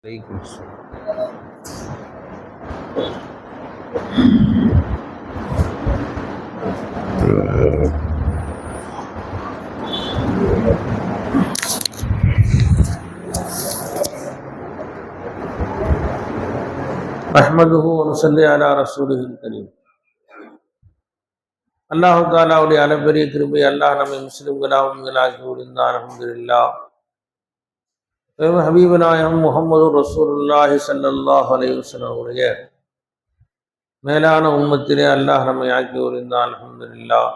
عليكم السلام. نحمده ونصلي على رسوله الكريم. அல்லாஹு தாலாவுடைய அளப்பெரிய கிருபை அல்லாஹ் நம்மை முஸ்லிம்களாகவும் ஆக்கி விழுந்தான். அல்ஹம்துலில்லாஹ். ஹபீபு நாயகம் முஹம்மது ரசூலுல்லாஹி ஸல்லல்லாஹு அலைஹி வஸல்லம் உடைய மேலான உம்மத்திலே அல்லாஹ் நம்மை ஆக்கி விழுந்தான். அல்ஹம்துலில்லாஹ்.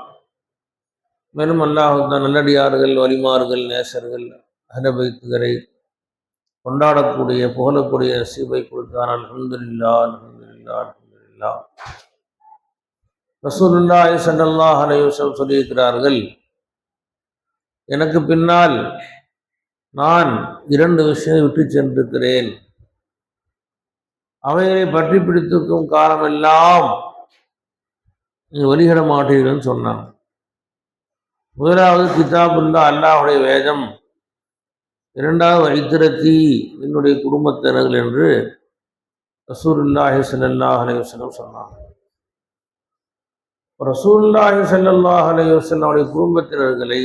மேலும் அல்லாஹ் நல்லடியார்கள், வலிமார்கள், நேசர்கள், அஹ்லபைத்துகளை கொண்டாடக்கூடிய புகழக்கூடிய நசீபை கொடுத்தான். அல்ஹம்துலில்லாஹ், அல்ஹம்துலில்லாஹ், அல்ஹம்துலில்லாஹ். ரசூலுல்லாஹி ஸல்லல்லாஹு அலைஹி வஸல்லம் சொல்லியிருக்கிறார்கள், எனக்கு பின்னால் நான் 2 விஷயம் விட்டு சென்றிருக்கிறேன். அவைகளை பற்றி பிடித்திருக்கும் காலமெல்லாம் நீங்கள் வெளியிட மாட்டீர்கள்னு சொன்னாங்க. முதலாவது கிதாபுல்லா, அல்லாஹ்வுடைய வேதம். இரண்டாவது வைத்திரத்தி, என்னுடைய குடும்பத்தினர்கள் என்று ரசூலுல்லாஹி ஸல்லல்லாஹு அலைஹி வஸல்லம் சொன்னாங்க. ரசூலுல்லாஹி ஸல்லல்லாஹு அலைஹி வஸல்லம் அவருடைய குடும்பத்தினர்களை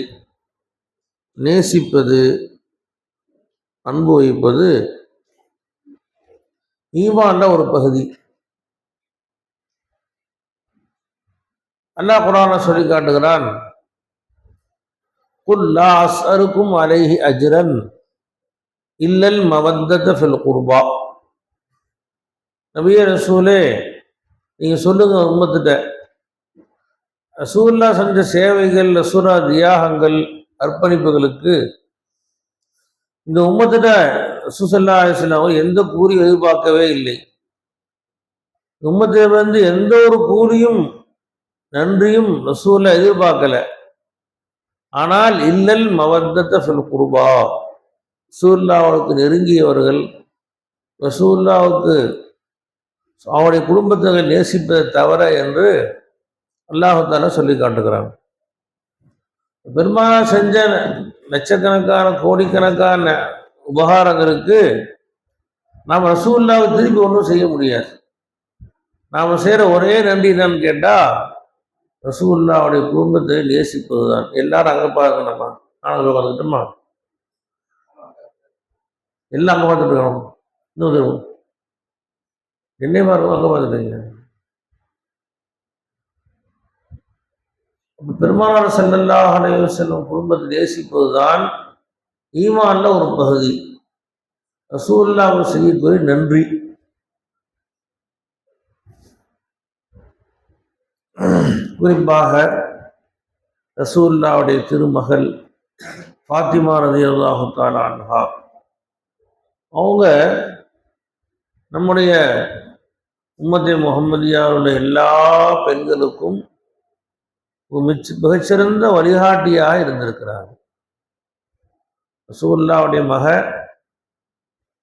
நேசிப்பது, அன்பு வைப்பது ஈமான்ல ஒரு பகுதி. அல்லாஹ் குர்ஆன்ல சொல்லி காட்டுகிறான், குல் லா அஸ்அலுக்கும் அலைஹி அஜ்ரன் இல்லல் மவத்தத ஃபில் குர்பா. நபியே ரசூலே, நீங்க சொல்லுங்க உம்மத்திட்ட, ரசூலுல்லாஹ் செஞ்ச சேவைகள், ரசூலா தியாகங்கள், அர்ப்பணிப்புகளுக்கு இந்த உம்மத்திட்ட ரசூலுல்லாஹி அலைஹி வஸல்லம் எந்த கூலி எதிர்பார்க்கவே இல்லை. உம்மத்திலிருந்து எந்த ஒரு கூலியும் நன்றியும் ரசூலுல்லாஹ் எதிர்பார்க்கல. ஆனால் இல்லல் மவத்தத ஃபில் குர்பா, ரசூலுல்லாஹ்வுக்கு நெருங்கியவர்கள், ரசூலுல்லாஹ்வுக்கு அவருடைய குடும்பத்தை நேசிப்பதை தவிர என்று அல்லாஹ் தஆலா சொல்லி காட்டுகிறாங்க. பெருமானார் செஞ்ச லட்சக்கணக்கான கோடிக்கணக்கான உபகாரங்களுக்கு நாம் ரசூலுல்லாஹ்வை திருப்பி ஒன்றும் செய்ய முடியாது. நாம் செய்கிற ஒரே நன்றி என்னன்னு கேட்டால் ரசூலுல்லாஹ்வுடைய குடும்பத்தை நேசிப்பது தான். எல்லாரும் அங்கே பார்க்கணுமா, ஆனால் பார்த்துக்கிட்டோமா, எல்லாம் அங்கே பார்த்துட்டு இருக்கணும். இன்னும் என்னை பாருங்க, அங்கே பார்த்துட்டீங்க. பெருமானார் ஸல்லல்லாஹு அலைஹி வஸல்லம் குடும்பத்தை நேசிப்பது தான் ஈமான்ல ஒரு பகுதி. ரசூலுல்லாஹ்வை செய்யக்கூடிய நன்றி. குறிப்பாக ரசூலுல்லாஹ்வுடைய திருமகள் ஃபாத்திமா ரலியல்லாஹு தஆலா அன்ஹா, அவங்க நம்முடைய உம்மத்தே முஹம்மதியாவுடைய எல்லா பெண்களுக்கும் மிகச்சிறந்த வழிகாட்டியாக இருந்திருக்கிறார். ரசூலுல்லாஹ்வுடைய மக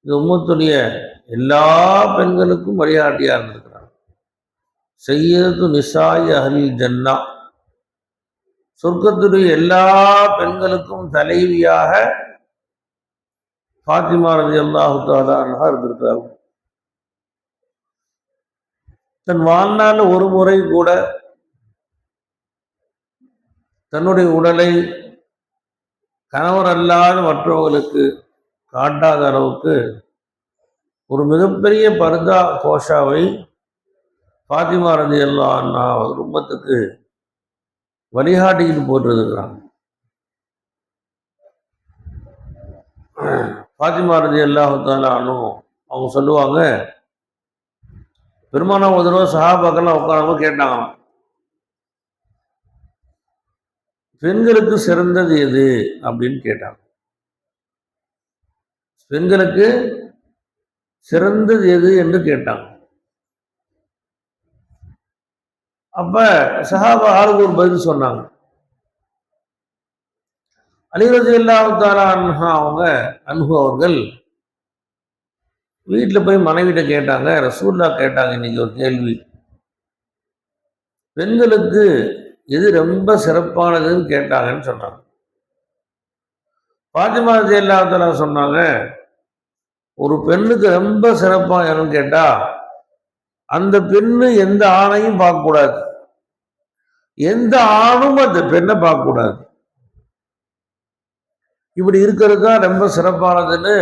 இந்த உம்மத்துடைய எல்லா பெண்களுக்கும் வழிகாட்டியாக இருந்திருக்கிறார். சய்யிதத்து நிசாஇ அஹ்லில் ஜன்னா, சொர்க்கத்துடைய எல்லா பெண்களுக்கும் தலைவியாக ஃபாத்திமா ரலியல்லாஹு தஆலா அன்ஹா இருந்திருக்கிறார். தன் வாழ்நாள் ஒரு முறை கூட தன்னுடைய உடலை கணவர் அல்லாத மற்றவர்களுக்கு காட்டாத அளவுக்கு ஒரு மிகப்பெரிய பர்தா கோஷாவை ஃபாத்திமா ரலியல்லாஹு அன்ஹா குடும்பத்துக்கு வழிகாட்டிக்கிட்டு போட்டுருக்கிறாங்க. ஃபாத்திமா ரலியல்லாஹு தஆலா அன்ஹா அவங்க சொல்லுவாங்க, பெருமானா ஒரு தடவை சஹாபாக்கெல்லாம் உட்காரவங்க கேட்டாங்க, பெண்களுக்கு சிறந்தது எது அப்படின்னு கேட்டாங்க. பெண்களுக்கு சிறந்தது எது என்று கேட்டாங்க. அப்ப சஹாபா ஆளுக்கு ஒரு பதில் சொன்னாங்க. அலி ரலியல்லாஹு தஆலா அன்ஹு அவர்கள் வீட்டில் போய் மனைவிட்ட கேட்டாங்க, ரசூலுல்லாஹ் கேட்டாங்க இன்னைக்கு ஒரு கேள்வி, பெண்களுக்கு எது ரொம்ப சிறப்பானதுன்னு கேட்டாங்கன்னு சொன்னாங்க. ஃபாத்திமா ரலியல்லாஹு தஆலா சொன்னாங்க, ஒரு பெண்ணுக்கு ரொம்ப சிறப்பா என்னன்னு கேட்டா, அந்த பெண்ணு எந்த ஆணையும் பார்க்கக்கூடாது, எந்த ஆணும் அந்த பெண்ணை பார்க்கக்கூடாது. இப்படி இருக்கிறது தான் ரொம்ப சிறப்பானதுன்னு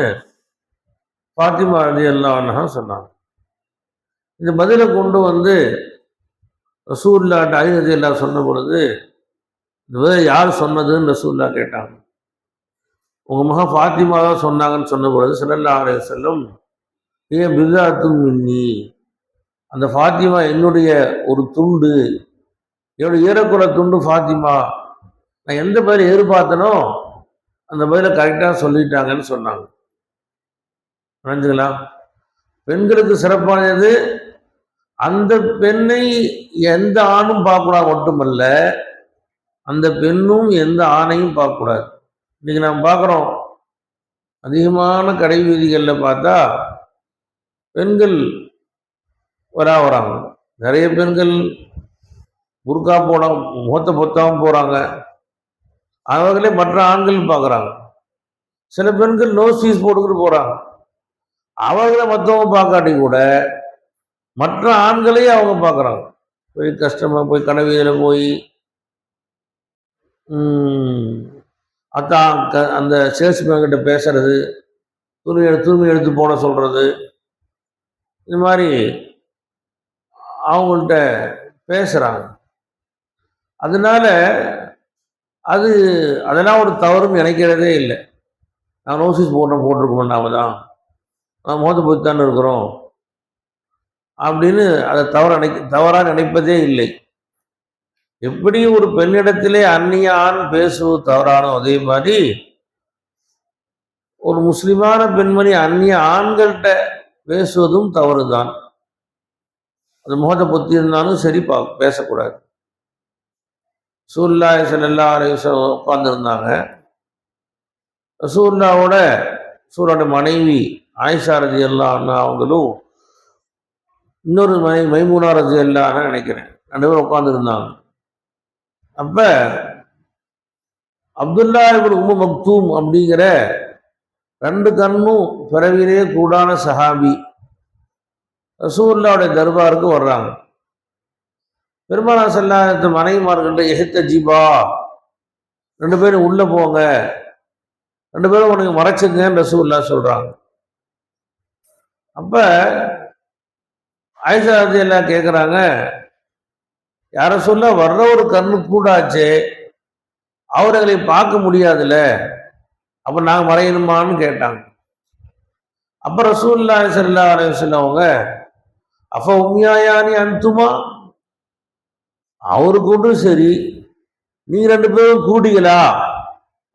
ஃபாத்திமா ரலியல்லாஹு அன்ஹா சொன்னாங்க. இந்த பதிலை கொண்டு வந்து ரசூலுல்லாஹ் அலி ரலியல்லாஹு சொன்ன பொழுது, இந்த பதிலை யார் சொன்னதுன்னு ரசூலுல்லாஹ் கேட்டாங்க. உங்க மகன் ஃபாத்திமா தான் சொன்னாங்கன்னு சொன்ன பொழுது ஸல்லல்லாஹு அலைஹி வஸல்லம், ஏன் பிதாத்தும் மின்னி, அந்த ஃபாத்திமா என்னுடைய ஒரு துண்டு, என்னுடைய ஈரக்குல துண்டு ஃபாத்திமா, நான் எந்த பதிலை எதிர்பார்த்தனோ அந்த பதிலை கரெக்டாக சொல்லிட்டாங்கன்னு சொன்னாங்க. புரிஞ்சுங்களா? பெண்களுக்கு சிறப்பானது, அந்த பெண்ணை எந்த ஆணும் பார்க்கக்கூடாது மட்டுமல்ல, அந்த பெண்ணும் எந்த ஆணையும் பார்க்கக்கூடாது. இன்னைக்கு நாம் பார்க்குறோம், அதிகமான கடை வீதிகளில் பார்த்தா பெண்கள் வராங்க. நிறைய பெண்கள் புர்கா போட முகத்தை பொத்தாமல் போகிறாங்க. அவர்களே மற்ற ஆண்கள் பார்க்குறாங்க. சில பெண்கள் நோஸ் பீஸ் போட்டுக்கிட்டு போகிறாங்க. அவர்களை மற்றவங்க பார்க்காட்டி கூட மற்ற ஆண்களையும் அவங்க பார்க்குறாங்க. போய் கஷ்டமாக போய் கடை வீதியில் போய் அதான் அந்த சேல்ஸ்மேன் கிட்ட பேசுறது, துணி எடுத்து போட சொல்கிறது, இது மாதிரி அவங்கள்ட்ட பேசுகிறாங்க. அதனால அதெல்லாம் ஒரு தவறுன்னு நினைக்கிறதே இல்லை. நான் நோசீஸ் போட்டிருக்கோம், நாம தான் நான் முகத்தை போய் தானே இருக்கிறோம் அப்படின்னு அதை தவறாக நினைப்பதே இல்லை. எப்படி ஒரு பெண்ணிடத்திலே அந்நிய ஆண் பேசுவது தவறானோ, அதே மாதிரி ஒரு முஸ்லிமான பெண்மணி அந்நிய ஆண்கள்கிட்ட பேசுவதும் தவறுதான். அது முகத்தை பொத்தி இருந்தாலும் சரி, பேசக்கூடாது. ரசூலுல்லாஹி ஸல்லல்லாஹு அலைஹி வஸல்லம் உட்கார்ந்துருந்தாங்க. ரசூலுல்லாஹ்வோட மனைவி ஆயிஷா ரலியல்லாஹு அன்ஹா அவங்களும் இன்னொரு மனைவி மைமூனா ரலியல்லாஹு அன்ஹா நினைக்கிறேன், 2 பேரும் உட்கார்ந்துருந்தாங்க. அப்ப அப்துல்லா இப்னு உம்மு மக்தூம் அப்படிங்கிற 2 கண்ணும் பிறவிலே கூடான சஹாபி ரசூலுல்லாஹ்வுடைய தர்பாருக்கு வர்றாங்க. பெருமானார் ஸல்லல்லாஹு அலைஹி வஸல்லம் மனைவிமார்கிட்ட இஹ்தஜிபா, 2 பேரும் உள்ள போங்க, 2 பேரும் உனக்கு மறைச்சுங்கன்னு ரசூலுல்லாஹ் சொல்றாங்க. அப்ப ஆயிஷா ரலியல்லாஹு கேட்குறாங்க, யார சொல்ல வர்ற ஒரு கண்ணு கூடாச்சே, அவர்களை பார்க்க முடியாதுல்ல, அப்ப நாங்கள் மறையணுமான்னு கேட்டாங்க. அப்ப ரசூலுல்லாஹி ஸல்லல்லாஹு அலைஹி வஸல்லம் அவங்க, அப்ப உம்மியாயானி அன்துமா, அவரு கூட்டும் சரி, நீங்க 2 பேரும் கூடிகளா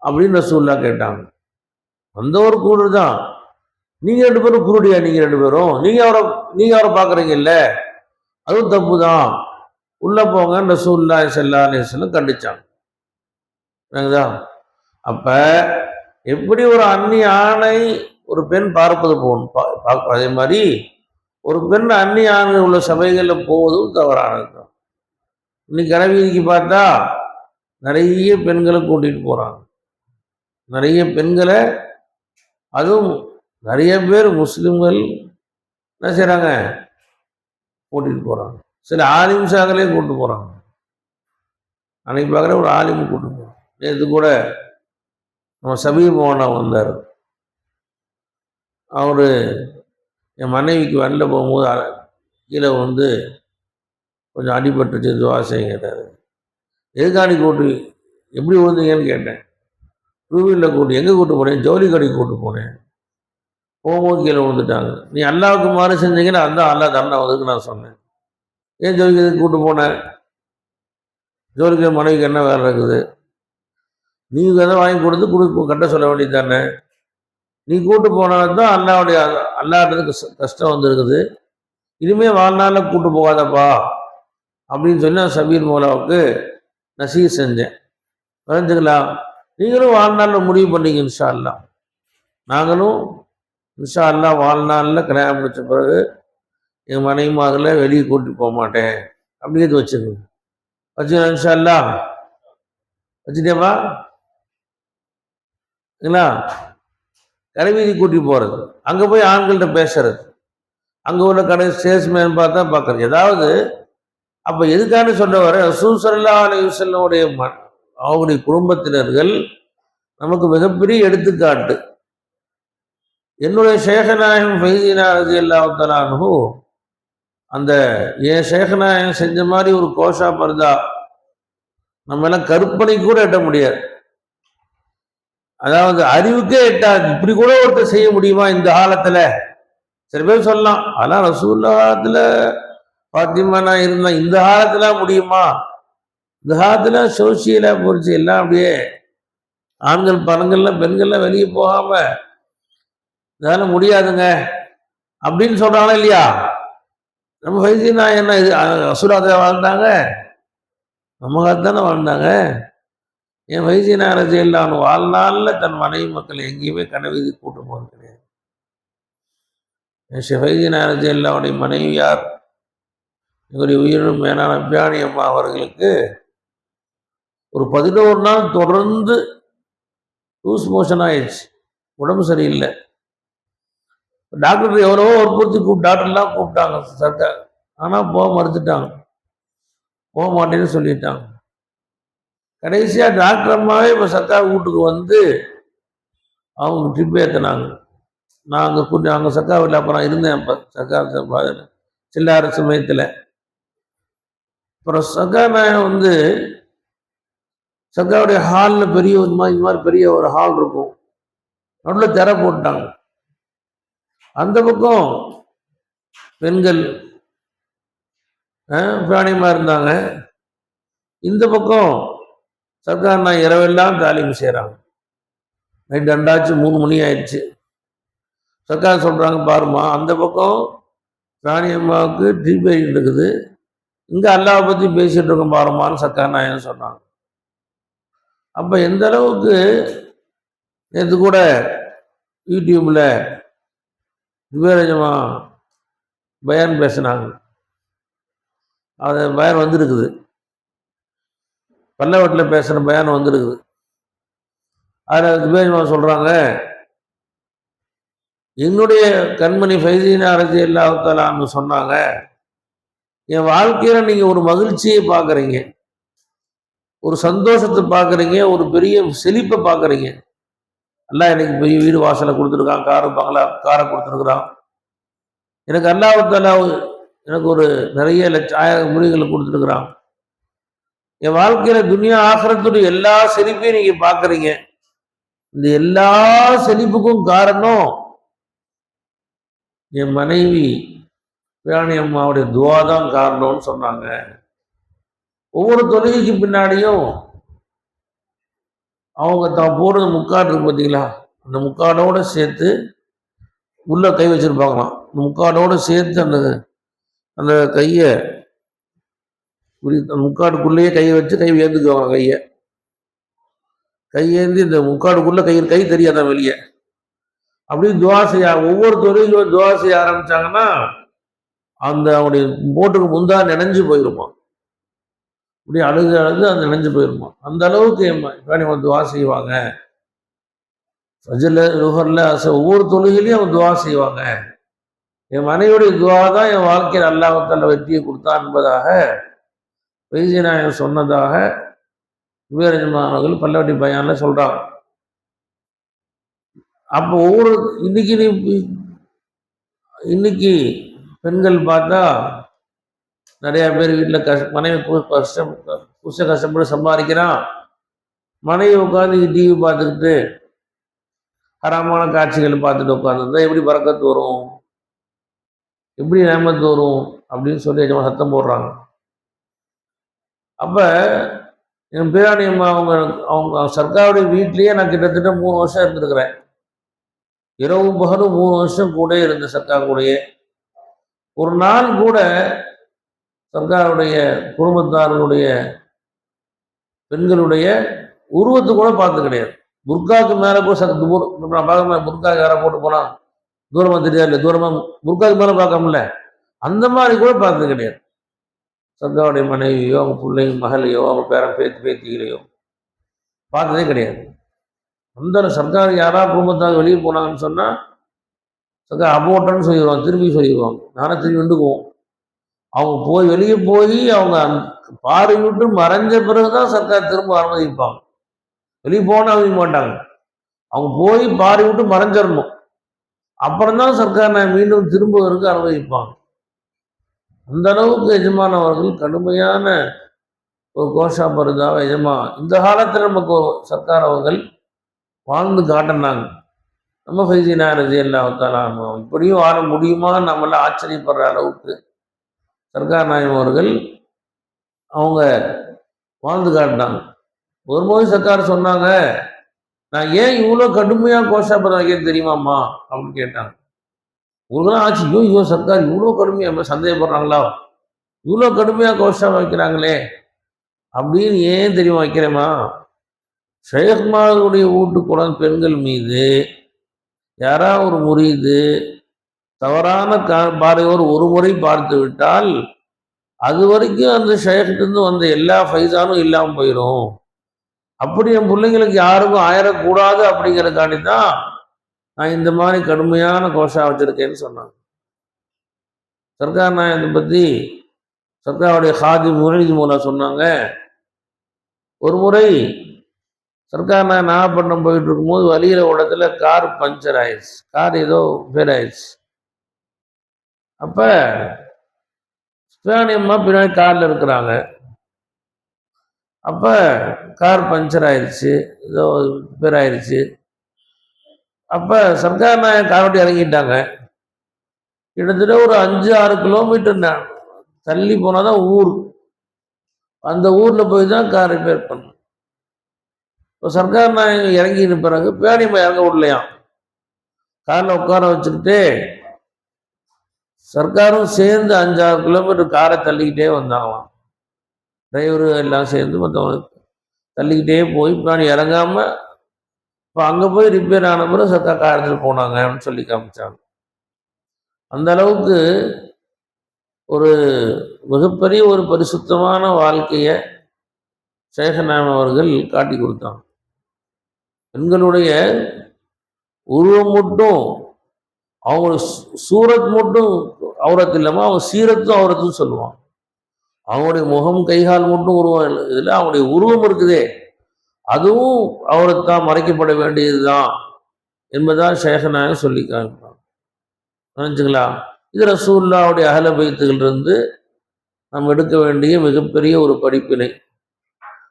அப்படின்னு ரசூலுல்லாஹ் கேட்டாங்க. அந்த ஒரு கூடு தான், நீங்க 2 பேரும் குருடியா, நீங்க 2 பேரும் நீங்க அவரை பாக்குறீங்க இல்ல, அதுவும் தப்பு தான், உள்ள போங்கன்னு ரசூலுல்லாஹி ஸல்லல்லாஹு அலைஹி வஸல்லம் கண்டிச்சாங்க. அப்ப எப்படி ஒரு அந்நிய ஆணை ஒரு பெண் பார்ப்பது போகணும், அதே மாதிரி ஒரு பெண் அந்நிய ஆணை உள்ள சபைகளில் போவதும் தவறானது. இன்னைக்கு கடைவீதிக்கு பார்த்தா நிறைய பெண்களை கூட்டிட்டு போறாங்க. நிறைய பெண்களை, அதுவும் நிறைய பேர் முஸ்லிம்கள் என்ன செய்யறாங்க, கூட்டிட்டு போறாங்க. சில ஆலிம்சாங்களே கூட்டு போறாங்க. அன்னைக்கு பார்க்குற ஒரு ஆலிம் கூட்டு போறோம். நேற்று கூட நம்ம சபீர் மோகனா வந்தார். அவரு என் மனைவிக்கு வண்டில போகும்போது கீழே வந்து கொஞ்சம் அடிபட்டுச்சு, துவா செய்ய கேட்டார். எதுக்காண்டி கூட்டு, எப்படி விழுந்தீங்கன்னு கேட்டேன். 2 வீலரில் கூட்டு, எங்கே கூட்டு போனேன், ஜவுளி கடைக்கு கூட்டு போனேன், போகும்போது கீழே விழுந்துட்டாங்க. நீ அல்லாவுக்கு மாறு செஞ்சீங்கன்னா அதான் அல்லா தண்டனை வந்ததுக்கு நான் சொன்னேன். ஏன் ஜவுளிக்கு கூட்டு போனேன், ஜவுளிக்கு மனைவிக்கு என்ன வேலை இருக்குது, நீ எதை வாங்கி கொடுத்து கட்ட சொல்ல வேண்டியது தானே, நீ கூட்டு போனால்தான் அல்லாட்டதுக்கு கஷ்டம் வந்துருக்குது, இனிமேல் வாழ்நாளில் கூட்டு போகாதப்பா அப்படின்னு சொல்லி நான் சபீர் மோலாவுக்கு நசீர் செஞ்சேன். வரைஞ்சுக்கலாம், நீங்களும் வாழ்நாளில் முடிவு பண்ணீங்க இன்ஷா அல்லா, நாங்களும் இன்ஷா அல்லா வாழ்நாளில் கல்யாணம் முடிச்ச பிறகு எங்கள் மனைவிமார்களை வெளியே கூட்டிட்டு போக மாட்டேன் அப்படிங்கிறது வச்சுக்கோங்க. வச்சுக்கலாம் இன்ஷா அல்லா, வச்சுட்டேப்பா இல்லைங்களா. கடைவீதி கூட்டி போகிறது அங்கே போய் ஆண்கள்கிட்ட பேசுறது, அங்கே உள்ள கடை சேல்ஸ்மேன் பார்த்தா பார்க்கறது ஏதாவது. அப்போ எதுக்கான சொல்ல வர, ரசூல் ஸல்லல்லாஹு அலைஹி வஸல்லமுடைய அவருடைய குடும்பத்தினர்கள் நமக்கு மிகப்பெரிய எடுத்துக்காட்டு. என்னுடைய ஷேகநாயகம் ஃபைஸினா ரலியல்லாஹு தஆலா அன்ஹு அந்த என் ஷேகநாயகம் செஞ்ச மாதிரி ஒரு கோஷா பர்தா நம்ம எல்லாம் கற்பனை கூட எட்ட முடியாது. அதாவது அறிவுக்கே எட்டாது. இப்படி கூட ஒருத்தர் செய்ய முடியுமா இந்த காலத்துல? சில பேர் சொல்லலாம், அதெல்லாம் ரசூலுல்லாஹ் காலத்துல பாத்திமா நான் இருந்தேன், இந்த காலத்துல முடியுமா? இந்த காலத்துல சோசியலா போச்சு எல்லாம், அப்படியே ஆண்கள் பணங்கள்லாம் பெண்கள்லாம் வெளியே போகாம இதனால முடியாதுங்க அப்படின்னு சொல்றாங்களா இல்லையா? நம்ம ஃபைஸினா என்ன இது ரசூலுல்லாஹ் வாழ்ந்தாங்க, நம்ம காலத்தானே வாழ்ந்தாங்க. என் ஃபைஸினா ரலியல்லாஹு அன்ஹு வாழ்நாளில் தன் மனைவி மக்கள் எங்கேயுமே கனவீதி கூட்டு போகிறது கிடையாது. என் ஃபைஸினா ரலியல்லாஹுடைய மனைவியார் இவருடைய உயிரினும் மேலான பியானி அம்மா அவர்களுக்கு ஒரு 11 நாள் தொடர்ந்து லூஸ் மோஷன் ஆயிடுச்சு, உடம்பு சரியில்லை. டாக்டர் எவ்வளவோ வற்புறுத்தி டாக்டர்லாம் கூப்பிட்டாங்க சர்க்கார், ஆனால் போக மறுத்துட்டாங்க, போக மாட்டேன்னு சொல்லிட்டாங்க. கடைசியாக டாக்டர் அம்மாவே இப்போ சர்க்கார் வீட்டுக்கு வந்து அவங்க ட்ரிப் ஏற்றினாங்க. நான் அங்கே சர்க்கார் வீட்டில் அப்புறம் இருந்தேன். அப்போ சர்க்கார் சில்லார சமயத்தில் அப்புறம் சர்க்கார் நாயகம் வந்து சர்க்காருடைய ஹாலில் பெரிய இந்த மாதிரி பெரிய ஒரு ஹால் இருக்கும், நடுவில் திரை போட்டாங்க. அந்த பக்கம் பெண்கள் பிராணியமாக இருந்தாங்க, இந்த பக்கம் சர்க்கார் நான் இரவெல்லாம் தாலீம் செய்கிறாங்க. நைட் 2 மணி ஆயிடுச்சு. சர்க்கார் சொல்கிறாங்க, பாருமா அந்த பக்கம் பிராணியம்மாவுக்கு ட்ரீட்மெண்ட் இருக்குது, இங்கே அல்லாஹ் பற்றி பேசிகிட்டு இருக்கோம் பாருமான்னு சர்க்கார் நாயகம் சொன்னாங்க. அப்போ எந்த அளவுக்கு நேற்று கூட யூடியூப்பில் விவேரஜமா பயான் பேசினாங்க, அது பயான் வந்துருக்குது, பல்லவட்டில் பேசுகிற பயான் வந்துருக்குது. அதில் விவேரஜமா சொல்கிறாங்க, என்னுடைய கண்மணி ஃபைஸினா ரலியல்லாஹு தஆலா அன்ஹு சொன்னாங்க, என் வாழ்க்கையில் நீங்கள் ஒரு மகிழ்ச்சியை பார்க்குறீங்க, ஒரு சந்தோஷத்தை பார்க்குறீங்க, ஒரு பெரிய செழிப்பை பார்க்குறீங்க. அல்லாஹ் எனக்கு பெரிய வீடு வாசலை கொடுத்துருக்கான், காரை கொடுத்துருக்குறான். எனக்கு அல்லாஹ் தஆலா எனக்கு ஒரு நிறைய ஆயிரம் முடிவுகளை கொடுத்துருக்குறான். என் வாழ்க்கையில் துனியா ஆகிரத்துடைய எல்லா செழிப்பையும் நீங்கள் பார்க்குறீங்க. இந்த எல்லா செழிப்புக்கும் காரணம் என் மனைவி பிராணி அம்மாவுடைய துவா தான் காரணம்னு சொன்னாங்க. ஒவ்வொரு தொழுகைக்கு பின்னாடியும் அவங்க தான் போடுறது முக்காடு இருக்கு பார்த்தீங்களா, அந்த முக்காடோடு சேர்த்து உள்ளே கை வச்சுருப்பாங்களாம். அந்த முக்காடோடு சேர்த்து அந்த அந்த கையை முக்காடுக்குள்ளேயே கையை வச்சு கை ஏந்துக்குவாங்க. கையேந்தி இந்த முக்காடுக்குள்ளே கை தெரியாதான் வெளியே, அப்படியே துவா செய்ய ஒவ்வொரு தொழிலும் துவா செய்ய ஆரம்பிச்சாங்கன்னா அந்த அவனுடைய போட்டுக்கு முந்தா நினைஞ்சு போயிருமா, அப்படியே அழுது அது நினைஞ்சு போயிருமா. அந்த அளவுக்கு துவா செய்வாங்க. ஃபஜ்ர்ல லுஹர்ல ஒவ்வொரு தொழுகையிலையும் அவன் துவா செய்வாங்க. என் மனைவியுடைய துவா தான் என் வாழ்க்கையில் அல்லாஹ் தஆலா வெற்றியை கொடுத்தான் என்பதாக ஃபைஸி நாயகம் சொன்னதாக விவேரஜமானவர்கள் பல்லவட்டி பயான்ல சொல்றாங்க. அப்போ ஒவ்வொரு இன்னைக்கு பெண்கள் பார்த்தா நிறைய பேர் வீட்டில் மனைவி கஷ்டப்பட்டு சம்பாதிக்கிறான், மனைவி உட்காந்து டிவி பார்த்துக்கிட்டு ஹராமான காட்சிகள் பார்த்துட்டு உட்காந்துருந்தா எப்படி பரக்கத்து வரும், எப்படி நேமத்து வரும் அப்படின்னு சொல்லி சத்தம் போடுறாங்க. அப்போ என் பிராணி அம்மா அவங்க சர்க்காருடைய வீட்லேயே நான் கிட்டத்தட்ட 3 வருஷம் இருந்திருக்கிறேன். இரவும் பகலும் 3 வருஷம் கூட இருந்த சர்க்கார் கூடயே. ஒரு நாள் கூட சர்க்காருடைய குடும்பத்தார்களுடைய பெண்களுடைய உருவத்தை கூட பார்த்து கிடையாது. புர்காவுக்கு மேலே கூட புர்காவுக்கு யாரை போட்டு போனா தூரமாக தெரியாது, தூரமாக புர்காவுக்கு மேலே பார்க்காமல அந்த மாதிரி கூட பார்த்தது கிடையாது. சர்க்காருடைய மனைவியோ அவங்க பிள்ளைங்க மகளையோ அவங்க பேத்திகளையோ பார்த்ததே கிடையாது. அந்த சர்க்கார் யாராவது குடும்பத்தாக வெளியே போனாங்கன்னு சொன்னால் அபோட்டன்னு சொல்லிடுவாங்க, திரும்பி சொல்லிடுவாங்க. நானும் திரும்பி வந்துக்குவோம். அவங்க போய் வெளியே போய் அவங்க பாறை விட்டு மறைஞ்ச பிறகுதான் சர்க்கார் திரும்ப அனுமதிப்பாங்க. வெளியே போன அனுமதிக்க மாட்டாங்க. அவங்க போய் பாறை விட்டு மறைஞ்சிடணும். அப்புறம்தான் சர்க்கார் நான் மீண்டும் திரும்புவதற்கு அனுமதிப்பாங்க. அந்த அளவுக்கு எஜமான் அவர்கள் கடுமையான ஒரு கோஷா பருதாவ எஜமா இந்த காலத்தில் நமக்கு சர்க்கார் அவர்கள் வாழ்ந்து காட்டினாங்க. நம்ம ஃபைசினா ரஜி அல்லாஹாலும் இப்படியும் வாழ முடியுமா நம்மளாம் ஆச்சரியப்படுற அளவுக்கு சர்க்கார் நாயம் அவர்கள் அவங்க வாழ்ந்து காட்டினாங்க. ஒரு போது சர்க்கார் சொன்னாங்க, நான் ஏன் இவ்வளோ கடுமையாக கோஷா பருதா வைக்கிறது தெரியுமாம்மா அப்படின்னு கேட்டாங்க. உங்களுக்குலாம் ஆச்சு, ஐயோ சர்க்கார் இவ்வளோ கடுமையாக சந்தேகப்படுறாங்களா, இவ்வளோ கடுமையாக கோஷா வைக்கிறாங்களே அப்படின்னு ஏன் தெரியுமா வைக்கிறேம்மா, ஷேக்மார்களுடைய வீட்டுக்குடன் பெண்கள் மீது யாராவது ஒரு முரீது தவறான பார்வையோர் ஒரு முறை பார்த்து விட்டால் அது வரைக்கும் அந்த ஷேக்கிலிருந்து வந்த எல்லா ஃபைசானும் இல்லாமல் போயிடும். அப்படி என் பிள்ளைங்களுக்கு யாருக்கும் ஆயிடக்கூடாது அப்படிங்கிறக்காண்டி தான் நான் இந்த மாதிரி கடுமையான கோஷா வச்சிருக்கேன்னு சொன்னாங்க. சர்க்கார் நாயகத்தை பற்றி சர்க்காருடைய ஹாதி முரளிஜி மூலம் சொன்னாங்க. ஒரு முறை சர்க்கார் நாயகம் நாகப்பட்டினம் போயிட்டு இருக்கும்போது வழியில இடத்துல கார் பஞ்சர் ஆயிடுச்சு, கார் ஏதோ பேர் ஆயிடுச்சு. அப்போ ஸ்பேனியம்மா பின்னாடி காரில் இருக்கிறாங்க. அப்போ கார் பஞ்சர் ஆயிடுச்சு, ஏதோ பேர் ஆயிடுச்சு. அப்போ சர்க்கார் நாயகம் கார் விட்டு இறங்கிட்டாங்க. கிட்டத்தட்ட ஒரு 5-6 கிலோமீட்டர் தள்ளி போனால் தான் ஊர். அந்த ஊரில் போய் தான் கார் ரிப்பேர் பண்ணணும். இப்போ சர்க்கார் நாயகம் இறங்கின பிறகு பேணியம்மா இறங்க விடலையாம். காரில் உட்கார வச்சுக்கிட்டு சர்க்காரும் சேர்ந்து 5-6 கிலோமீட்டர் காரை தள்ளிக்கிட்டே வந்தாங்களாம். டிரைவரு எல்லாம் சேர்ந்து மற்றவங்க தள்ளிக்கிட்டே போய் பின்னாடி இறங்காமல் இப்போ அங்கே போய் ரிப்பேர் ஆன பிறகு சர்க்கார் கார் எடுத்துகிட்டு போனாங்க அப்படின்னு சொல்லி காமிச்சாங்க. அந்த அளவுக்கு ஒரு மிகப்பெரிய ஒரு பரிசுத்தமான வாழ்க்கையை ஷேகநாயம் அவர்கள் காட்டி கொடுத்தாங்க. பெண்களுடைய உருவம் மட்டும் அவங்க சூரத் மட்டும் அவுரத் இல்லாமல் அவங்க சீரத்தும் அவுரத்தும் சொல்லுவாங்க. அவங்களுடைய முகம் கைகால் மட்டும் உருவம் இதில் அவங்களுடைய உருவம் இருக்குதே அதுவும் அவுரத்தான் மறைக்கப்பட வேண்டியதுதான் என்பதான் ஷேகநாயகம் சொல்லி காமிப்பாங்க. நினைச்சுங்களா, இது ரசூலுல்லாஹ்வுடைய அஹ்ல பைத்துகளிலிருந்து நாம் எடுக்க வேண்டிய மிகப்பெரிய ஒரு படிப்பினை.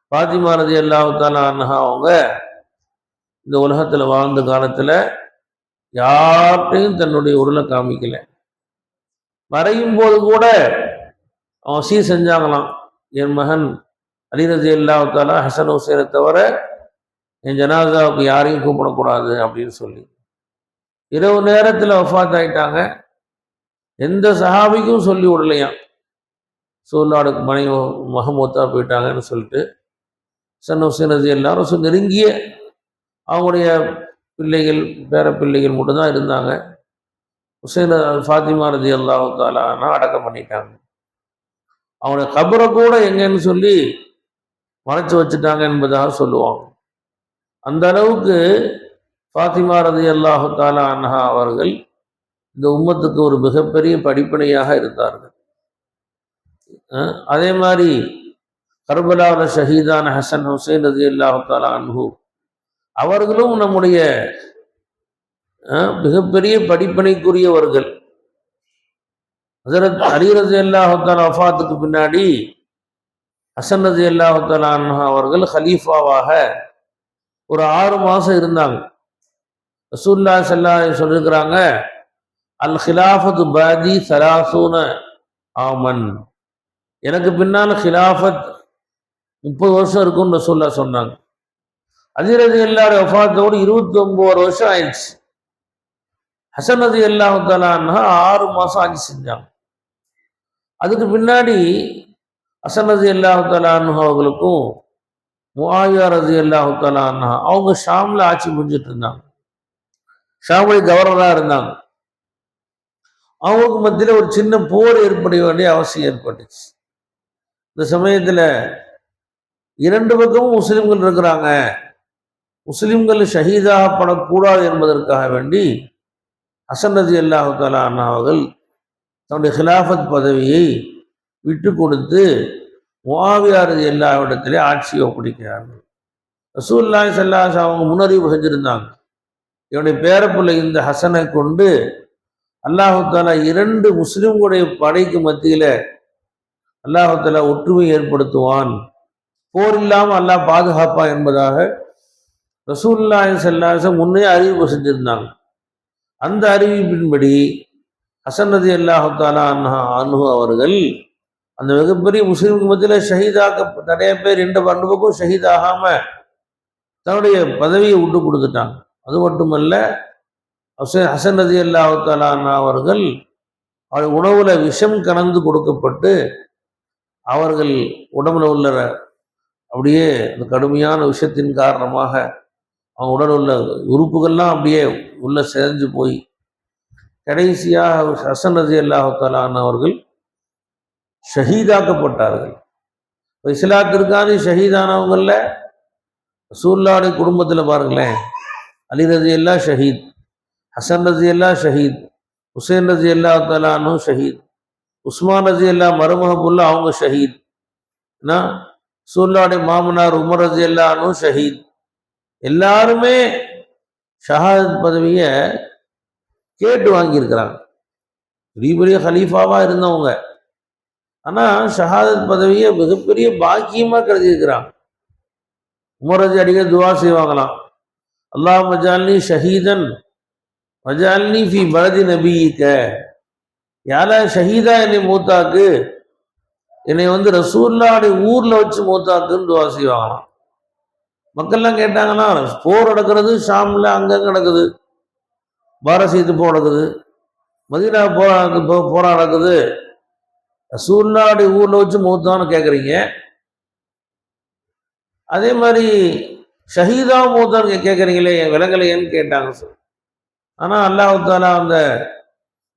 ஃபாத்திமா ரலியல்லாஹு தஆலா அன்ஹா அவங்க இந்த உலகத்தில் வாழ்ந்த காலத்தில் யார்கிட்டையும் தன்னுடைய உடலை காமிக்கல. மறையும் போது கூட அவன் சீர் செஞ்சாங்களாம், என் மகன் அலி ரலியல்லாஹு தஆலா ஹசன் ஹுசைனை தவிர என் ஜனாசாவுக்கு யாரையும் கூப்பிடக்கூடாது அப்படின்னு சொல்லி. இரவு நேரத்தில் வஃபாத் ஆயிட்டாங்க. எந்த சஹாபிக்கும் சொல்லி விடலையாம், சூழ்நாடுக்கு மனைவி மகமூத்தா போயிட்டாங்கன்னு சொல்லிட்டு. ஹசன் ஹுசைன் ரலியல்லாஹு நெருங்கிய அவங்களுடைய பிள்ளைகள் பேர பிள்ளைகள் மட்டும்தான் இருந்தாங்க. ஹுசைன் ஃபாத்திமா ரலியல்லாஹு தஆலா அடக்கம் பண்ணிட்டாங்க. அவங்களுடைய கபரை கூட எங்கன்னு சொல்லி மறைச்சு வச்சுட்டாங்க என்பதாக சொல்லுவாங்க. அந்த அளவுக்கு ஃபாத்திமா ரலியல்லாஹு தஆலா அன்ஹா அவர்கள் இந்த உம்மத்துக்கு ஒரு மிகப்பெரிய படிப்பினையாக இருந்தார்கள். அதே மாதிரி கர்பலாவில் ஷஹீதான ஹசன் ஹுசைன் ரலியல்லாஹு தஆலா அன்ஹு அவர்களும் நம்முடைய மிகப்பெரிய படிப்பினைக்குரியவர்கள். ஹஸரத் அலி ரலியல்லாஹு தஆலா வஃபாத்துக்கு பின்னாடி ஹசன் ரலியல்லாஹு தஆலா அன்ஹு அவர்கள் ஹலீஃபாவாக ஒரு 6 மாதம் இருந்தாங்க. ரசூலுல்லாஹி ஸல்லல்லாஹு அலைஹி சொல்லியிருக்கிறாங்க, அல் ஹிலாஃபத்து பாதி 30 ஆமன், எனக்கு பின்னால் ஹிலாஃபத் 30 வருஷம் இருக்கும்னு ரசூலுல்லாஹ் சொன்னாங்க. அலி ரலியல்லாஹு வஃபாத்தோடு 29 வருஷம் ஆயிடுச்சு. ஹசன் ரலியல்லாஹு தஆலா அன்ஹு 6 மாதம் ஆட்சி செஞ்சாங்க. அதுக்கு பின்னாடி ஹசன் ரலியல்லாஹு தஆலா அன்ஹு அவர்களுக்கும் முஆவியா ரலியல்லாஹு தஆலா அன்ஹு அவங்க ஷாம்ல ஆட்சி புரிஞ்சிட்டு இருந்தாங்க. ஷாமுடைய கவர்னராக இருந்தாங்க. அவங்களுக்கு மத்தியில் ஒரு சின்ன போர் ஏற்பட வேண்டிய அவசியம் ஏற்பட்டுச்சு. இந்த சமயத்தில் 2 பக்கமும் முஸ்லிம்கள் இருக்கிறாங்க, முஸ்லிம்கள் ஷஹீதாகப்படக்கூடாது என்பதற்காக வேண்டி ஹசன் ரதி அல்லாஹு தஆலா அன்ஹு அவர்கள் தன்னுடைய ஹிலாஃபத் பதவியை விட்டு கொடுத்து முஆவியா ரலியல்லாஹு இடத்திலே ஆட்சியை ஒப்படைக்கிறார்கள். ரசூலுல்லாஹி ஸல்லல்லாஹு அலைஹி வஸல்லம் அவங்க முன்னறிவு செஞ்சிருந்தாங்க, இவனுடைய பேரப்பிள்ளை இந்த ஹசனை கொண்டு அல்லாஹு தஆலா இரண்டு முஸ்லிம்களுடைய படைக்கு மத்தியில அல்லாஹு தஆலா ஒற்றுமை ஏற்படுத்துவான், போர் இல்லாமல் அல்லாஹ் பாதுகாப்பான் என்பதாக ரசூலுல்லாஹி ஸல்லல்லாஹு அலைஹி வஸல்லம் முன்னே அறிவிப்பு செஞ்சிருந்தாங்க. அந்த அறிவிப்பின்படி ஹசன் ரலியல்லாஹு தஆலா அன்ஹு அவர்கள் அந்த மிகப்பெரிய முஸ்லிம்க்கு மத்தியில் ஷஹீதாக்க நிறைய பேர் ரெண்டு பக்கம் ஷஹீதாகாம தன்னுடைய பதவியை விட்டு கொடுத்துட்டாங்க. அது மட்டுமல்ல, ஹசன் ரலியல்லாஹு தஆலா அன்ஹு அவர்கள் உணவுல விஷம் கலந்து கொடுக்கப்பட்டு அவர்கள் உடம்புல உள்ள அப்படியே அந்த கடுமையான விஷத்தின் காரணமாக அவங்க உடல் உள்ள உறுப்புகள்லாம் அப்படியே உள்ள செஞ்சு போய் கடைசியாக ஹசன் ரலியல்லாஹு தஆலா அன்ஹு அவர்கள் ஷஹீதாக்கப்பட்டார்கள். இஸ்லாத்திற்கான ஷஹீதானவங்கள ரசூலுல்லாஹ்வுடைய குடும்பத்தில் பாருங்களேன், அலி ரலியல்லாஹு ஷஹீத், ஹசன் ரலியல்லாஹு ஷஹீத், ஹுசைன் ரலியல்லாஹு தஆலா அன்ஹு ஷஹீத், உஸ்மான் ரலியல்லாஹு மருமகபுல்லா அவங்க ஷஹீத், ரசூலுல்லாஹ்வுடைய மாமனார் உமர் ரலியல்லாஹு அன்ஹு ஷஹீத். எல்லாருமே ஷஹாதத் பதவியை கேட்டு வாங்கியிருக்கிறாங்க. பெரிய பெரிய ஹலீஃபாவாக இருந்தவங்க, ஆனால் ஷஹாதத் பதவியை மிகப்பெரிய பாக்கியமாக கருதியிருக்கிறாங்க. உமர் ரதி அடிக்கடி துவா செய்வாங்களாம், அல்லாஹ் மஜால்னி ஷஹீதன் மஜால்னி ஃபி பலதி நபியிக்க, யால ஷஹீதா என்னை மூத்தாக்கு, என்னை ரசூலுல்லாஹ்வுடைய ஊரில் வச்சு மூத்தாக்குன்னு துவா செய்வாங்களாம். மக்கள்லாம் கேட்டாங்கன்னா, போர் நடக்கிறது ஷாமில் அங்கங்கே நடக்குது, பாரசீகத்து போர் நடக்குது, மதீனா போரா நடக்குது, ரசூலுல்லாஹ்வுடைய ஊரில் வச்சு மூத்தான்னு கேட்குறீங்க, அதே மாதிரி ஷஹீதா மூத்தான்னு கேட்குறீங்களே விலங்கலையன்னு கேட்டாங்க சார். ஆனால் அல்லாஹ் தஆலா அந்த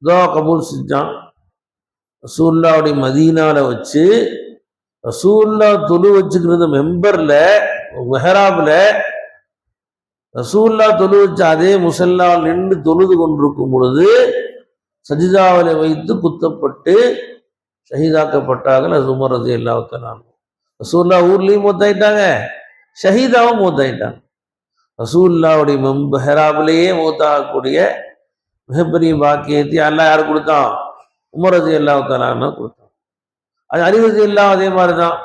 துஆ கபூல் செஞ்சான். ரசூலுல்லாஹ்வுடைய மதீனாவில் வச்சு ரசூலுல்லாஹ் தொழு வச்சுக்கிறது மெம்பரில் மெஹராபில் ரசூலுல்லாஹ் தொழு வச்சு அதே முஸல்லாவில் நின்று தொழுது கொண்டிருக்கும் பொழுது சஜிதாவில் வைத்து குத்தப்பட்டு ஷஹீதாக்கப்பட்டார்கள். அது உமர் ரலியல்லாஹு தஆலா அன்ஹு. ரசூலுல்லாஹ் ஊர்லேயும் மூத்தாயிட்டாங்க, ஷஹீதாவும் மூத்தாயிட்டாங்க. ரசூலுல்லாஹ்வுடைய மெஹராபிலேயே மூத்தாகக்கூடிய மிகப்பெரிய பாக்கியத்தை அல்லாஹ் யார் கொடுத்தான்? உமர் ரலியல்லாஹு தஆலா அன்ஹு கொடுத்தான். அது அலி ரலியல்லாஹு அதே மாதிரி தான்,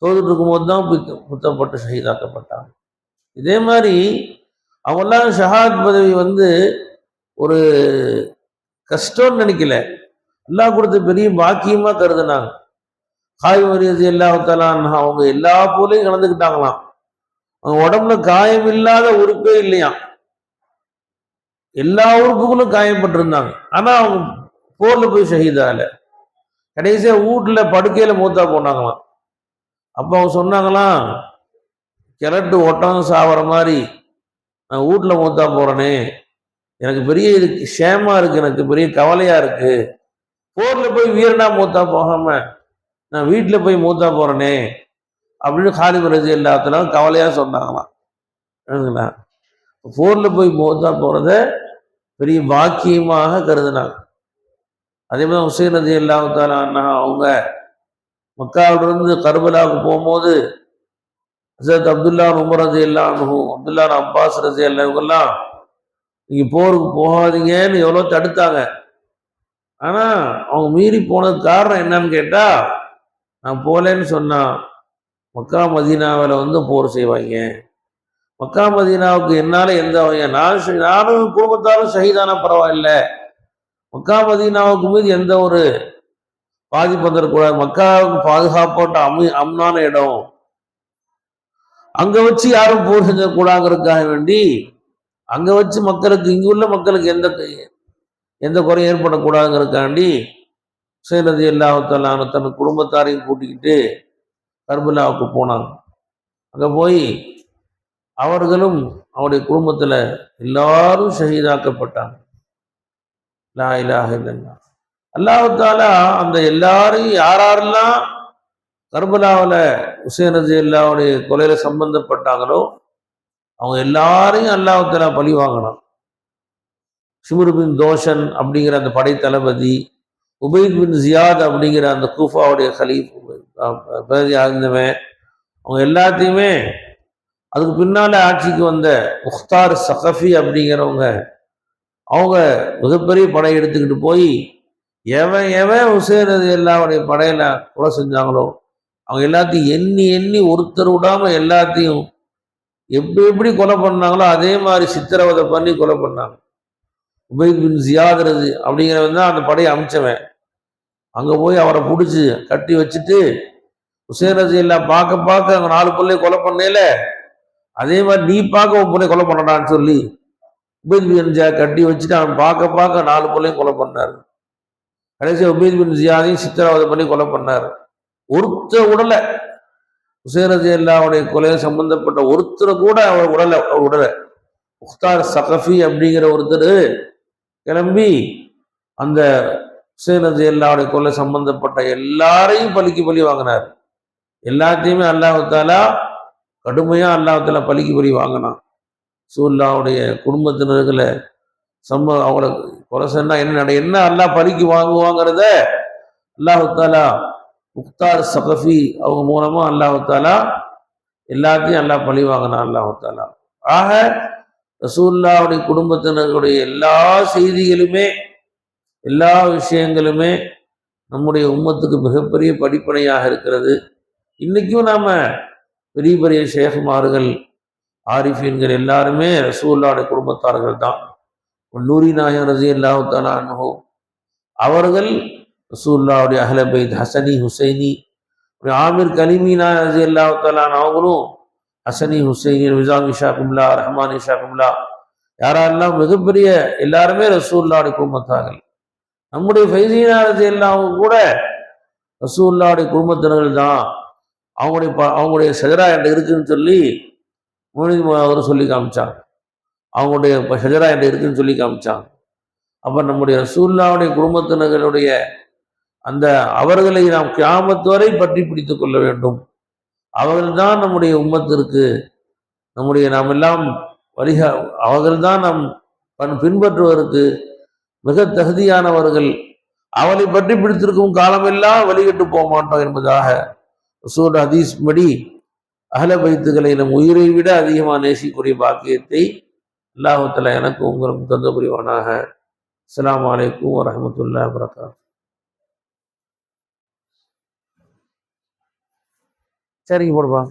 தோதுட்டு இருக்கும்போது தான் குத்தப்பட்டு ஷஹீதாக்கப்பட்டாங்க. இதே மாதிரி அவங்கெல்லாம் ஷஹாத் பதவி ஒரு கஷ்டம்னு நினைக்கல, அல்லாஹ் கொடுத்த பெரிய பாக்கியமா கருதுனாங்க. காயம் ரலியல்லாஹு தஆலா அன்ஹு அவங்க எல்லா போலையும் கலந்துக்கிட்டாங்களாம். அவங்க உடம்புல காயம் இல்லாத உறுப்பே இல்லையாம், எல்லா உறுப்புகளும் காயப்பட்டிருந்தாங்க. ஆனா அவங்க போர்ல போய் ஷஹீதால கடைசியா வீட்டுல படுக்கையில மூத்தா போனாங்களாம். அப்போ அவங்க சொன்னாங்களாம், கிழட்டு ஒட்டகம் சாவற மாதிரி நான் வீட்டுல மூத்தா போறேனே, எனக்கு பெரிய இதுக்கு ஷேமா இருக்கு, எனக்கு பெரிய கவலையா இருக்கு, போர்ல போய் வீரனா மூத்தா போகாம நான் வீட்டில் போய் மூத்தா போறேனே அப்படின்னு காலித் ரலியல்லாஹு தஆலா கவலையா சொன்னாங்களாம். போர்ல போய் மூத்தா போறத பெரிய பாக்கியமாக கருதினாங்க. அதே மாதிரி ஹுசைன் ரலியல்லாஹு தஆலா அன்ஹு அவங்க மக்காவிலிருந்து கர்பலாவுக்கு போகும்போது ஹஸரத் அப்துல்லா உமர் ரலியல்லாஹு அன்ஹு, அப்துல்லா அப்பாஸ் ரலியல்லாஹு இவங்கெல்லாம் நீங்க போருக்கு போகாதீங்கன்னு எவ்வளோ தடுத்தாங்க. ஆனா அவங்க மீறி போனதுக்கு காரணம் என்னன்னு கேட்டா, நான் போலேன்னு சொன்னா மக்கா மதீனாவில் போர் செய்வாங்க, மக்கா மதீனாவுக்கு என்னால எந்த நானும் குடும்பத்தாலும் ஷஹீதான பரவாயில்ல, மக்கா மதீனாவுக்கு மீது எந்த ஒரு பாதிப்பு வந்துடக்கூடாது, மக்காவுக்கு பாதுகாப்பட்ட அம்னான இடம், அங்க வச்சு யாரும் போர் செஞ்சக்கூடாதுங்கிறதுக்காக வேண்டி அங்க வச்சு மக்களுக்கு இங்குள்ள மக்களுக்கு எந்த குறையும் ஏற்படக்கூடாதுங்கிறதுக்காண்டி ஹுசைன் ரலியல்லாஹு தஆலா அன்ஹு தன் குடும்பத்தாரையும் கூட்டிக்கிட்டு கர்பலாவுக்கு போனாங்க. அங்க போய் அவர்களும் அவருடைய குடும்பத்துல எல்லாரும் ஷஹீதாக்கப்பட்டாங்க. லா இலாஹ இல்லல்லாஹ். அல்லாஹ் தஆலா அந்த எல்லாரையும் யாரெல்லாம் கர்பலாவில் ஹுசைன் ரலியல்லாஹுடைய கொலையில சம்பந்தப்பட்டாங்களோ அவங்க எல்லாரையும் அல்லாஹ் தஆலா பழி வாங்கினான். ஷிம்ரு பின் தோஷன் அப்படிங்கிற அந்த படை தளபதி, உபைத் பின் ஜியாத் அப்படிங்கிற அந்த கூஃபாவுடைய ஹலீஃப் இருந்தவன், அவங்க எல்லாத்தையுமே அதுக்கு பின்னால ஆட்சிக்கு வந்த முக்தார் சகஃபி அப்படிங்கிறவங்க, அவங்க மிகப்பெரிய படை எடுத்துக்கிட்டு போய் எவன் எவன் ஹுசைன் ரலியல்லாஹுடைய படையில கொலை செஞ்சாங்களோ அவங்க எல்லாத்தையும் எண்ணி எண்ணி ஒருத்தர் விடாம எல்லாத்தையும் எப்படி எப்படி கொலை பண்ணாங்களோ அதே மாதிரி சித்திரவதை பண்ணி கொலை பண்ணாங்க. உபைத் பின் ஜியாத் அப்படிங்கிறவன் தான் அந்த படையை அமைச்சவன். அங்க போய் அவரை பிடிச்சி கட்டி வச்சுட்டு ஹுசைன் ரலியல்லாஹு பார்க்க பார்க்க அங்க 4 பிள்ளைய கொலை பண்ணேல, அதே மாதிரி நீ பார்க்க உன் பிள்ளை கொலை பண்ணடான்னு சொல்லி உபைத் பின் ஜியாத் கட்டி வச்சுட்டு அவன் பார்க்க பார்க்க 4 பிள்ளையும் கொலை பண்ணாரு. கடைசி உபைத் பின் ஜியாதையும் சித்திரவதை பண்ணி கொலை பண்ணாரு. ஒருத்தர் உடலை, ஹுசைன் ரலியல்லாஹுடைய கொலையை சம்பந்தப்பட்ட ஒருத்தரை கூட அவர் உடலை முக்தார் சகஃபி அப்படிங்கிற ஒருத்தர் கிளம்பி அந்த ஹுசைன் ரலியல்லாஹுடைய கொலை சம்பந்தப்பட்ட எல்லாரையும் பலிக்கு பலி வாங்கினார். எல்லாத்தையுமே அல்லாஹ் தஆலா கடுமையா அல்லாஹ் தஆலா பலிக்கு பலி வாங்கினான். ரசூலுல்லாஹுடைய குடும்பத்தினர்களை அவங்களை கொலை சொன்னா என்ன அல்லாஹ் பலிக்கு வாங்குவாங்கிறத அல்லாஹ் தஆலா முக்தார் சகஃபி அவங்க மூலமா அல்லாஹ் தஆலா எல்லாத்தையும் அல்லாஹ் பழி வாங்கினான். அல்லாஹ் தஆலா ஆக ரசூலுல்லாஹுடைய குடும்பத்தினர்களுடைய எல்லா செய்திகளுமே எல்லா விஷயங்களுமே நம்முடைய உம்மத்துக்கு மிகப்பெரிய படிப்பனையாக இருக்கிறது. இன்னைக்கும் நாம பெரிய பெரிய ஷேகுமார்கள் ஆரிஃபீன்கள் எல்லாருமே ரசூலுல்லாஹுடைய குடும்பத்தார்கள் தான். நூரி நாயகம் ரலியல்லாஹு தஆலா அன்ஹு அவர்கள் ரசூலுல்லாஹுடைய அஹ்ல பைத் ஹசனி ஹுசைனி, ஆமிர் கலிமி நாயகம் ரலியல்லாஹு தஆலா அவங்களும் ஹசனி ஹுசைனி நிசாம் இஷா கும்லா ரஹ்மான் இஷா கும்லா யாரெல்லாம் மிகப்பெரிய எல்லாருமே ரசூலுல்லாஹுடைய குடும்பத்தார்கள். நம்முடைய ஃபைசீனா ரலியல்லாஹு கூட ரசூலுல்லாஹுடைய குடும்பத்தினர்கள் தான். அவங்களுடைய ஷஜரா என்கிட்ட இருக்குன்னு சொல்லி அவர் சொல்லி காமிச்சாங்க. அவங்களுடைய ஷஜரா என்கிட்ட இருக்குன்னு சொல்லி காமிச்சாங்க. அப்ப நம்முடைய ரசூலுல்லாஹுடைய குடும்பத்தினர்களுடைய அந்த அவர்களை நாம் கியாமத் வரை பற்றி பிடித்துக் கொள்ள வேண்டும். அவர்கள்தான் நம்முடைய உம்மத்திற்கு நாம் எல்லாம் அவர்கள்தான் நாம் பின்பற்றுவதற்கு மிக தகுதியானவர்கள். அவளை பற்றி பிடித்திருக்கும் காலமெல்லாம் வழிகட்டு போக மாட்டோம் என்பதாக ரசூல் ஹதீஸ் படி அஹ்ல பைத்துகளை நம் உயிரை விட அதிகமாக நேசிக்கூடிய பாக்கியத்தை அல்லாஹ் தஆலா எனக்கு உங்களுக்கு தந்த புரிவானாக. அஸ்ஸலாமு அலைக்கும் வரஹ்மத்துல்லாஹி வபரகாத்துஹு. சரிங்க போடுப்பா.